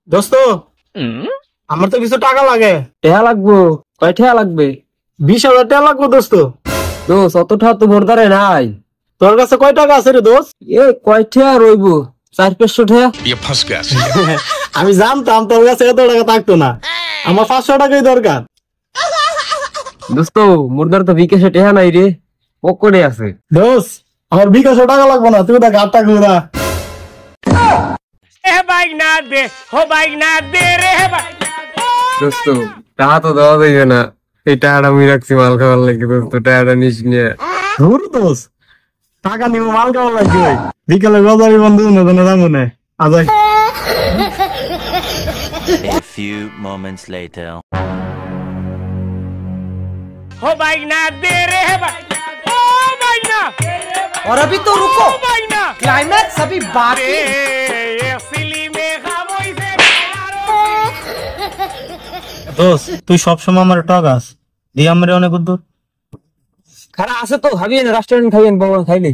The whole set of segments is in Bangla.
দোস্ত আমার তো কিছু টাকা লাগে। টেহা লাগবো? কয় টেহা লাগবে? 20,000 টাকা লাগবো দোস্ত। দোষ অত টেহা তো ভোরদারে নাই। তোর কাছে কয় টাকা আছে রে দোস্ত? এ কয় টেহা রইবো? 400-500 টেহা। আমি জানতাম তোর কাছে এত টাকা থাকতো না, আমার 500 টাকাই দরকার। দোস্ত মোরদার তো বিকাশে টেহা নাই রে, পকেটে আছে। দোস্ত আমার 20,000 টাকা লাগবো না, তুই ওটা গাড়টা ঘুরা। দোস্ত টাকা তো দেওয়া যাইবে না, এই টাকাটা আমি রাখছি মাল খাবার লাগে। দোস্ত টাকাটা নিস নিয়ে ধুর দোস্ত, টাকা নিব মাল খাওয়া লাগবে। বিকালে গজারি বন্ধু না যাবো না আজ। A few moments later. हो भाई ना दे रे है भाई, ओ भाई ना। और अभी तो रुको, भाई ना क्लाइमैक्स अभी बाकी। ये सिली में खामोश से দোস্ত তুই সবসময় আমার টাকাস দিয়ে আমার অনেক দূর। খারাপ আছে তো, খাবিয়েন রেস্টুরেন্ট খাইয়েন বাবা, খাইলে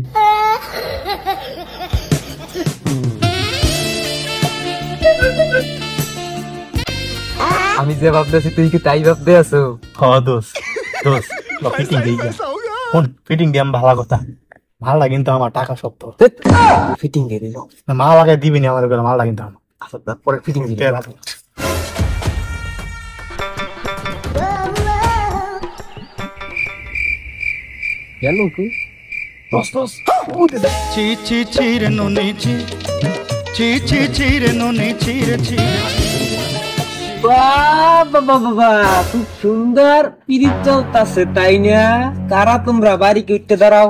আমি যে ভাবতেছি তুই কি তাই ভাবতে আছো? হ দোস্ত, দোস্ত ফিটিং দিয়ে কোন ফিটিং দিয়ে ভালো কথা, মালটা কিন্তু আমার টাকা সব তো ফিটিং দিয়ে দিল। মাল আগে দিবি না আমার মালটা কিন্তু আমার। আচ্ছা তারপরে ফিটিং দিল। গেল কি চি চি চিরে নুনি চি চি চি চিরে নুনি চিরে চিরে। বাবা বাবা খুব সুন্দর পিরিত চলতেছে তাই না? কারা তোমরা? বাড়ি কি উঠতে দাঁড়াও,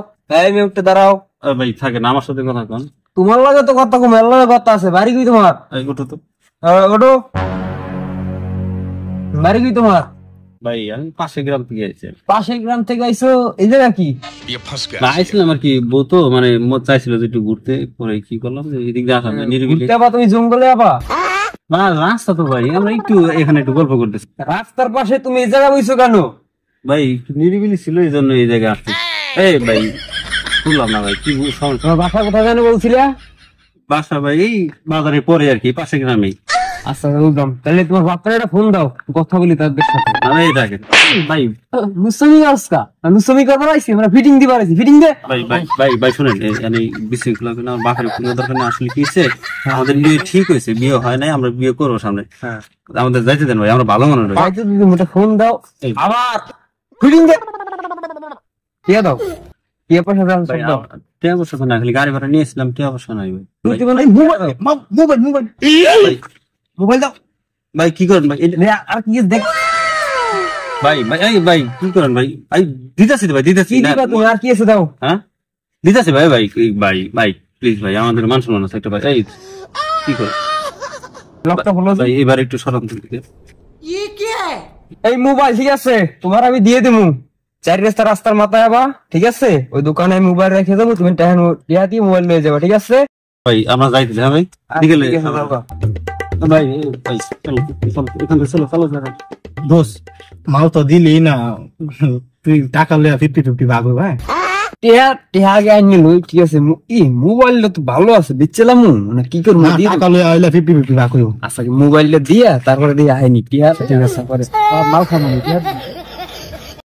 আমি উঠতে দাঁড়াও। ভাই থাকেন আমার সাথে কথা কন। তোমার লাগে তো কথা কম, এর লাগে কথা আছে। বাড়ি কি তোমার? ওঠো তো ওঠো। বাড়ি কি তোমার? ভাই আমি পাশের গ্রাম থেকে আইছি। পাশের গ্রাম থেকে আইছো? এই জায়গা কি? না আইছিলাম আর কি, বউ তো মানে চাইছিল যে একটু ঘুরতে, পরে কি করলাম যে এদিক দিয়ে আসা নিরিবিলি। তুমি জঙ্গলে আবা না রাস্তা তো ভাই, আমরা একটু এখানে একটু গল্প করতেছি। রাস্তার পাশে তুমি এই জায়গা বইছো কেন? ভাই একটু নিরিবিলি ছিল এই জন্য এই জায়গায় আসছি। এই ভাই শুনলাম না ভাই, কি সমস্যা? তোমার বাসা কোথায় জানো বলছিলে? বাসা ভাই এই বাজারের পরে আর কি, পাশের গ্রামেই। আচ্ছা বুঝলাম, তাহলে তোমার বাপের একটা ফোন দাও, কথা বলি তাদের সাথে। এই থাকেন ভাই। নুসমি আসকা নুসমি করবার আইছি, আমরা ফিটিং দিবার আইছি, ফিটিং দে। ভাই ভাই ভাই ভাই শুনেন, মানে বিশৃঙ্খলা না বাপের কোনো দরকার নেই। আসলে কি হয়েছে, আমাদের বিয়ে ঠিক হয়েছে, বিয়ে হয় নাই, আমরা বিয়ে করবো সামনে। আমাদের যাইতে দেন ভাই, আমরা ভালো মানুষ। ফোন দাও আবার, ফিটিং দে। কে দাও, কে পয়সা দাও? টাকা পয়সা না, খালি গাড়ি ভাড়া নিয়েছিলাম, টাকা পয়সা নাই ভাই। মোবাইল মোবাইল মোবাইল দাও ভাই। কি করেন ভাই? আর কি দেখ ভাই ভাই এই ভাই কি করেন ভাই? দিতেছি ভাই, দিতেছি। তুমি আর কি আছে দাও? হ্যাঁ দিতেছি ভাই। ভাই ভাই ভাই প্লিজ ভাই, আমাদের মান সম্মান আছে একটা ভাই। এই কি করেন লকটা হলো ভাই, এবার একটু সরান দিকে। এই মোবাইল ঠিক আছে, তোমার আমি দিয়ে দেবো। 4 রাস্তার মাথায় আবা, ঠিক আছে? ওই দোকানে মোবাইল রেখে দেবো, তুমি টাকা দিয়ে মোবাইল নিয়ে যাবে, ঠিক আছে? ভাই আমরা যাইতে হ্যাঁ ভাই, বিকেলে ভাই। ভাই চলো এখান থেকে, চলো চলো। দোস্ত মাল তো দিলি না, তুই টাকা লইয়া 50-50 ভাগ হই ভাই। টেহা আগে আনি লই, ঠিক আছে? মোবাইলটা তো ভালো আছে, বেচলাম মানে কি করবো? টাকা লইয়া হইলে 50-50 ভাগ হইব। আচ্ছা মোবাইলটা দিয়া তারপরে দিয়ে আইনি টিয়া ঠিক আছে, পরে মাল খাবো।